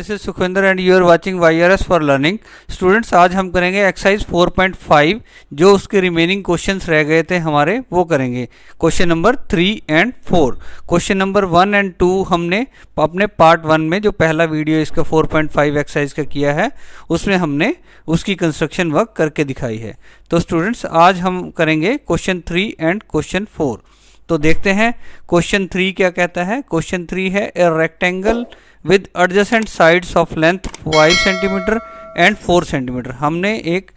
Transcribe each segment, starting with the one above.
This is Sukhwinder and you are watching YRS for learning. Students, आज हम करेंगे exercise 4.5। जो उसके रिमेनिंग क्वेश्चंस रह गए थे हमारे वो करेंगे। Question number 3 and 4। Question number 1 and 2 हमने अपने पार्ट 1 में जो पहला वीडियो इसका 4.5 एक्सरसाइज का किया है उसमें हमने उसकी कंस्ट्रक्शन वर्क करके दिखाई है। तो स्टूडेंट्स, आज हम करेंगे क्वेश्चन 3 एंड क्वेश्चन 4। तो देखते हैं क्वेश्चन 3 क्या कहता है। क्वेश्चन 3 है a rectangle with adjacent sides of length 5 centimetre and 4 centimetre. हमने एक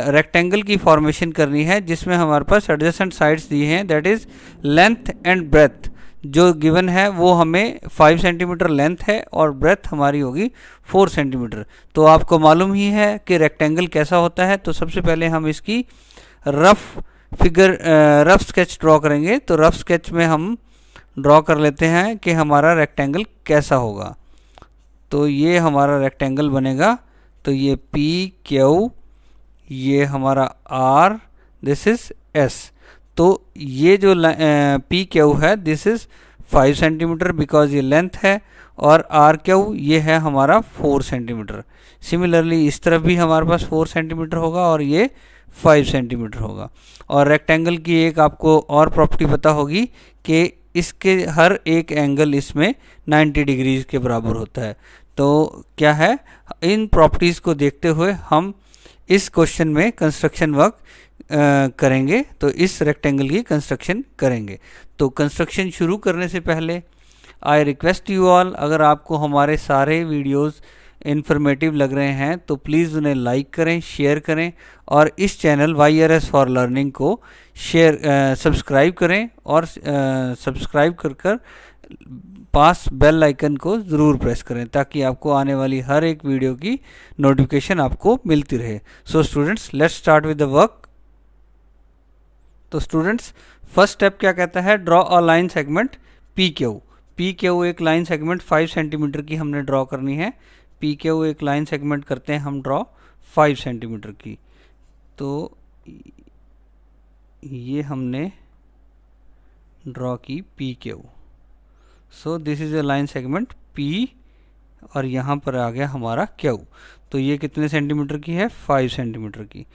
रेक्टेंगल की फॉर्मेशन करनी है जिसमें हमारे पास एडजेसेंट साइड्स दिए हैं, that is length and breadth. जो गिवन है वो हमें 5 सेंटीमीटर लेंथ है और ब्रेथ हमारी होगी 4 सेंटीमीटर। तो आपको मालूम ही है कि रेक्टेंगल कैसा होता है। तो सबसे पहले हम इसकी रफ स्केच ड्रॉ करेंगे। तो रफ स्केच में हम ड्रॉ कर लेते हैं कि हमारा रेक्टेंगल कैसा होगा। तो ये हमारा रेक्टेंगल बनेगा। तो ये पी क्यू, ये हमारा आर, दिस इज एस। तो ये जो पी क्यू है दिस इज 5 सेंटीमीटर बिकॉज ये लेंथ है, और आर क्यू ये है हमारा 4 सेंटीमीटर। सिमिलरली इस तरफ भी हमारे पास 4 सेंटीमीटर होगा और ये 5 सेंटीमीटर होगा। और रेक्टेंगल की एक आपको और प्रॉपर्टी पता होगी कि इसके हर एक एंगल इसमें 90 डिग्रीज के बराबर होता है। तो क्या है, इन प्रॉपर्टीज़ को देखते हुए हम इस क्वेश्चन में कंस्ट्रक्शन वर्क करेंगे। तो इस रेक्टेंगल की कंस्ट्रक्शन करेंगे। तो कंस्ट्रक्शन शुरू करने से पहले आई रिक्वेस्ट यू ऑल, अगर आपको हमारे सारे वीडियोस इन्फॉर्मेटिव लग रहे हैं तो प्लीज़ उन्हें लाइक करें, शेयर करें, और इस चैनल YRS फॉर लर्निंग को सब्सक्राइब करें, और सब्सक्राइब कर पास बेल आइकन को ज़रूर प्रेस करें ताकि आपको आने वाली हर एक वीडियो की नोटिफिकेशन आपको मिलती रहे। So students, let's start with the work. तो स्टूडेंट्स, फर्स्ट स्टेप क्या कहता है, draw a line segment P Q. एक लाइन सेगमेंट 5 सेंटीमीटर की हमने ड्रॉ करनी है। पी क्यू एक लाइन सेगमेंट करते हैं हम ड्रॉ 5 सेंटीमीटर की। तो ये हमने ड्रॉ की P Q. So this is a line segment P, और यहाँ पर आ गया हमारा क्यू। तो ये कितने सेंटीमीटर की है, 5 सेंटीमीटर की।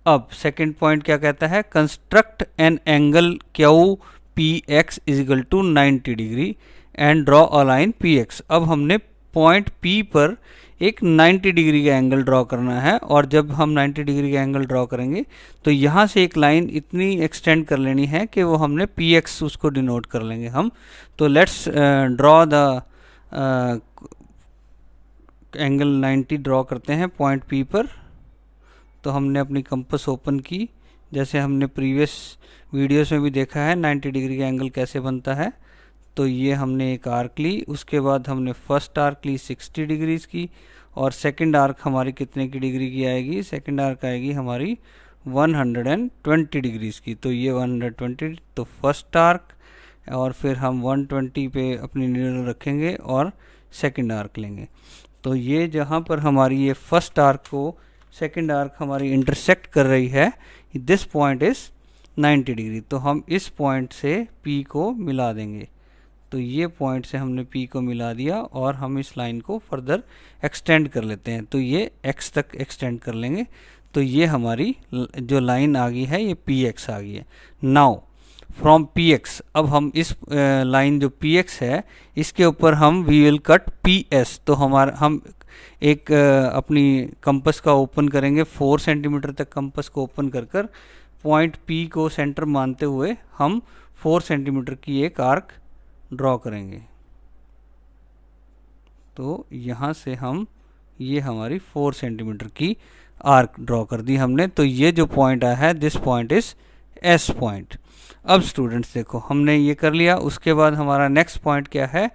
अब सेकंड पॉइंट क्या कहता है, construct an angle Q P X is equal to 90 degree and draw a line P X. अब हमने पॉइंट पी पर एक 90 डिग्री का एंगल ड्रॉ करना है, और जब हम 90 डिग्री का एंगल ड्रॉ करेंगे तो यहाँ से एक लाइन इतनी एक्सटेंड कर लेनी है कि वो हमने पी एक्स उसको डिनोट कर लेंगे हम। तो let's draw the angle 90 draw करते हैं पॉइंट पी पर। तो हमने अपनी कंपास ओपन की, जैसे हमने प्रीवियस वीडियोस में भी देखा है 90 डिग्री का एंगल कैसे बनता है। तो ये हमने एक आर्क ली, उसके बाद हमने फर्स्ट आर्क ली 60 डिग्रीज की, और सेकंड आर्क हमारी कितने की डिग्री की आएगी, सेकंड आर्क आएगी हमारी 120 डिग्रीज की। तो ये 120, तो फर्स्ट आर्क, और फिर हम 120 पे अपनी नीडल रखेंगे और सेकंड आर्क लेंगे। तो ये जहाँ पर हमारी ये फर्स्ट आर्क को सेकंड आर्क हमारी इंटरसेक्ट कर रही है, दिस पॉइंट इज़ 90 डिग्री। तो हम इस पॉइंट से P को मिला देंगे। तो ये पॉइंट से हमने P को मिला दिया, और हम इस लाइन को फर्दर एक्सटेंड कर लेते हैं। तो ये X तक एक्सटेंड कर लेंगे। तो ये हमारी जो लाइन आ गई है ये PX आ गई है। नाउ फ्रॉम PX, अब हम इस लाइन जो PX है इसके ऊपर हम वी विल कट PS। तो हम एक अपनी कंपास का ओपन करेंगे, 4 सेंटीमीटर तक कंपास को ओपन कर पॉइंट P को सेंटर मानते हुए हम 4 सेंटीमीटर की एक आर्क ड्रॉ करेंगे। तो यहाँ से हम ये हमारी 4 सेंटीमीटर की आर्क ड्रॉ कर दी हमने। तो ये जो पॉइंट आया है this point is S point. अब स्टूडेंट्स देखो, हमने ये कर लिया। उसके बाद हमारा नेक्स्ट पॉइंट क्या है,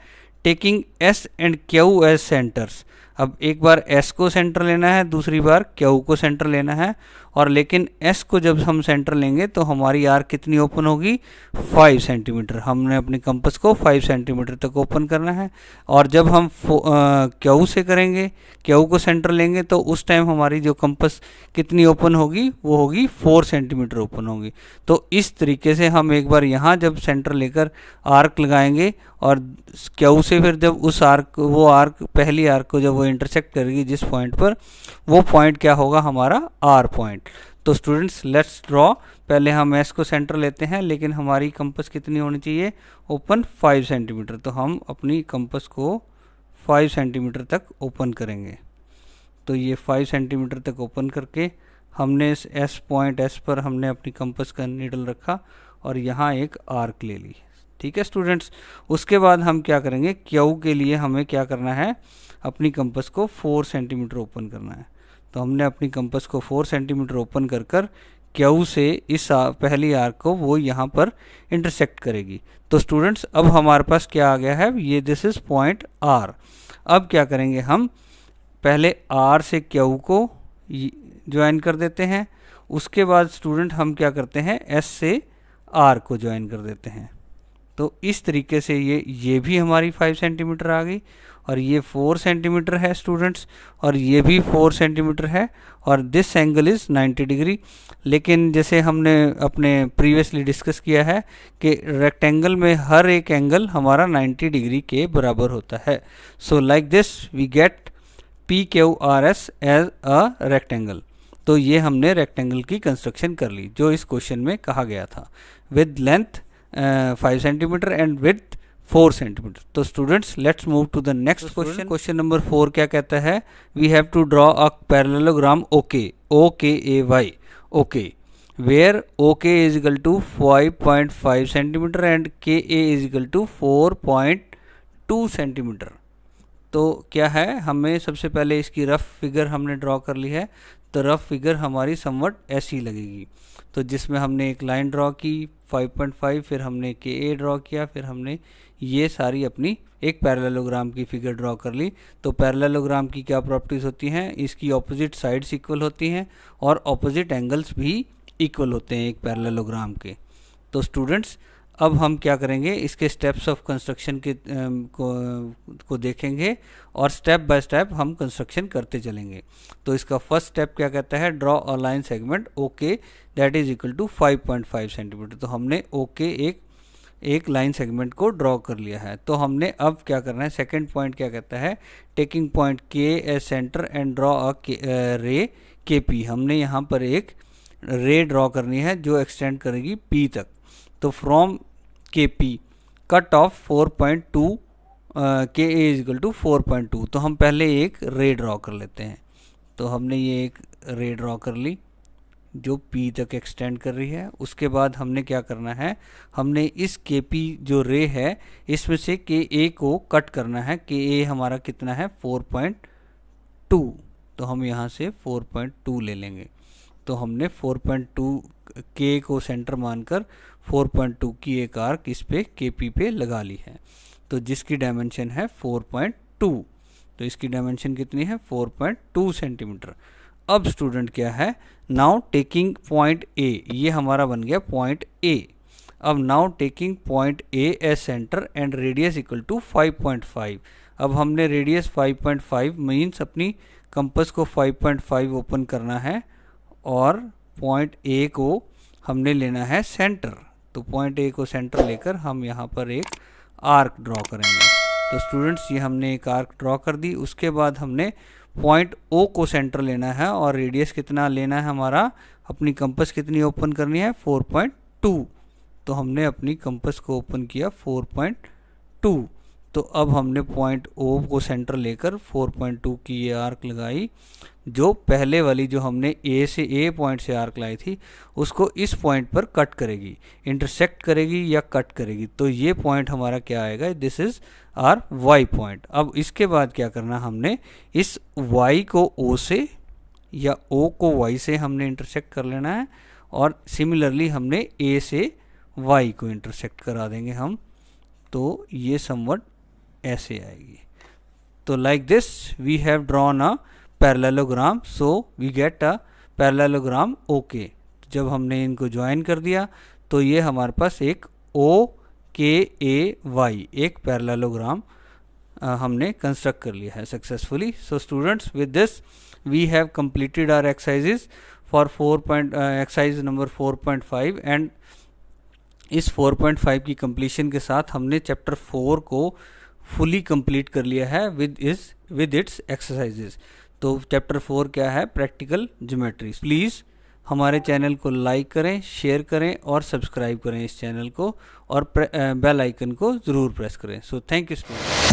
taking S and Q as centres. अब एक बार S को सेंटर लेना है, दूसरी बार Q को सेंटर लेना है, और लेकिन S को जब हम सेंटर लेंगे तो हमारी आर्क कितनी ओपन होगी, 5 सेंटीमीटर। हमने अपने कंपास को 5 सेंटीमीटर तक ओपन करना है। और जब हम Q से करेंगे, Q को सेंटर लेंगे, तो उस टाइम हमारी जो कंपास कितनी ओपन होगी, वो होगी 4 सेंटीमीटर ओपन होगी। तो इस तरीके से हम एक बार यहाँ जब सेंटर लेकर आर्क लगाएंगे, और Q से फिर जब उस आर्क, वो आर्क पहली आर्क को जब वो इंटरसेक्ट करेगी जिस पॉइंट पर, वो पॉइंट क्या होगा, हमारा R पॉइंट। तो स्टूडेंट्स लेट्स ड्रॉ। पहले हम S को सेंटर लेते हैं, लेकिन हमारी कंपास कितनी होनी चाहिए, ओपन 5 सेंटीमीटर। तो हम अपनी कंपास को 5 सेंटीमीटर तक ओपन करेंगे। तो ये 5 सेंटीमीटर तक ओपन करके हमने इस S पॉइंट S पर हमने अपनी कंपास का नीडल रखा और यहाँ एक आर्क ले ली। ठीक है स्टूडेंट्स, उसके बाद हम क्या करेंगे, Q के लिए हमें क्या करना है, अपनी कंपास को 4 सेंटीमीटर ओपन करना है। तो हमने अपनी कंपास को 4 सेंटीमीटर ओपन कर कर Q से इस पहली आर्क को वो यहाँ पर इंटरसेक्ट करेगी। तो स्टूडेंट्स अब हमारे पास क्या आ गया है, ये दिस इज पॉइंट R। अब क्या करेंगे, हम पहले R से Q को ज्वाइन कर देते हैं। उसके बाद स्टूडेंट हम क्या करते हैं, S से R को ज्वाइन कर देते हैं। तो इस तरीके से ये भी हमारी 5 सेंटीमीटर आ गई, और ये 4 सेंटीमीटर है स्टूडेंट्स, और ये भी 4 सेंटीमीटर है, और दिस एंगल इज़ 90 डिग्री। लेकिन जैसे हमने अपने प्रीवियसली डिस्कस किया है कि रेक्टेंगल में हर एक एंगल हमारा 90 डिग्री के बराबर होता है। So like this we get PQRS as a rectangle. तो ये हमने रेक्टेंगल की कंस्ट्रक्शन कर ली जो इस क्वेश्चन में कहा गया था, with length 5 centimetre and width 4 centimetre. तो students let's move to the next question. Question number 4 क्या कहता है, we have to draw a parallelogram OKAY where OK is equal to 5.5 centimetre and KA is equal to 4.2 centimetre. तो क्या है, हमें सबसे पहले इसकी रफ फिगर हमने ड्रॉ कर ली है। तो रफ फिगर हमारी समवट ऐसी लगेगी। तो जिसमें हमने एक लाइन ड्रॉ की 5.5, फिर हमने KA ड्रॉ किया, फिर हमने ये सारी अपनी एक पैरेललोग्राम की फिगर ड्रॉ कर ली। तो पैरेललोग्राम की क्या प्रॉपर्टीज़ होती हैं, इसकी ऑपोजिट साइड्स इक्वल होती हैं और ऑपोजिट एंगल्स भी इक्वल होते हैं एक पैरेललोग्राम के। तो स्टूडेंट्स अब हम क्या करेंगे, इसके स्टेप्स ऑफ कंस्ट्रक्शन के को देखेंगे और स्टेप बाय स्टेप हम कंस्ट्रक्शन करते चलेंगे। तो इसका फर्स्ट स्टेप क्या कहता है, draw a line segment OK that is equal to 5.5 centimetre. तो हमने OK एक लाइन सेगमेंट को ड्रॉ कर लिया है। तो हमने अब क्या करना है, सेकंड पॉइंट क्या कहता है, taking point K as centre and draw a ray KP। हमने यहाँ पर एक रे ड्रॉ करनी है जो एक्सटेंड करेगी P तक। तो from KP cut off 4.2 KA is equal to 4.2। तो हम पहले एक रे ड्रॉ कर लेते हैं। तो हमने ये एक रे ड्रॉ कर ली जो P तक एक्सटेंड कर रही है। उसके बाद हमने क्या करना है, हमने इस KP जो रे है इसमें से KA को कट करना है। KA हमारा कितना है, 4.2। तो हम यहाँ से 4.2 ले लेंगे। तो हमने 4.2 K को सेंटर मानकर 4.2 की एक आर्क इस पे KP पे लगा ली है। तो जिसकी डायमेंशन है 4.2। तो इसकी डायमेंशन कितनी है, 4.2 सेंटीमीटर। अब स्टूडेंट क्या है, नाउ टेकिंग पॉइंट A, ये हमारा बन गया पॉइंट A। अब now taking point A as centre and radius equal to 5.5। अब हमने रेडियस 5.5 मीन्स अपनी कंपास को 5.5 ओपन करना है और पॉइंट A को हमने लेना है सेंटर। तो पॉइंट A को सेंटर लेकर हम यहाँ पर एक आर्क ड्रॉ करेंगे। तो स्टूडेंट्स ये हमने एक आर्क ड्रॉ कर दी। उसके बाद हमने पॉइंट O को सेंटर लेना है और रेडियस कितना लेना है हमारा, अपनी कंपास कितनी ओपन करनी है, 4.2। तो हमने अपनी कंपास को ओपन किया 4.2। तो अब हमने पॉइंट O को सेंटर लेकर 4.2 की ये आर्क लगाई, जो पहले वाली जो हमने A पॉइंट से आर्क लाई थी उसको इस पॉइंट पर कट करेगी, इंटरसेक्ट करेगी या कट करेगी। तो ये पॉइंट हमारा क्या आएगा, this is R Y point. अब इसके बाद क्या करना, हमने इस Y को O से या O को Y से हमने इंटरसेक्ट कर लेना है और सिमिलरली हमने A से Y को इंटरसेक्ट करा देंगे हम। तो ये समवट ऐसे आएगी। तो like this we have drawn a parallelogram, so we get a parallelogram okay. जब हमने इनको ज्वाइन कर दिया तो ये हमारे पास एक OKAY एक पैरेललोग्राम हमने कंस्ट्रक्ट कर लिया है successfully. So students, with this we have completed our exercises for exercise number 4.5 and इस 4.5 की कंप्लीशन के साथ हमने चैप्टर 4 को फुली कंप्लीट कर लिया है विद इट्स एक्सरसाइजेस। तो चैप्टर 4 क्या है? Practical geometry. प्लीज़ हमारे चैनल को लाइक करें, शेयर करें और सब्सक्राइब करें इस चैनल को, और बेल आइकन को ज़रूर प्रेस करें। So thank you students.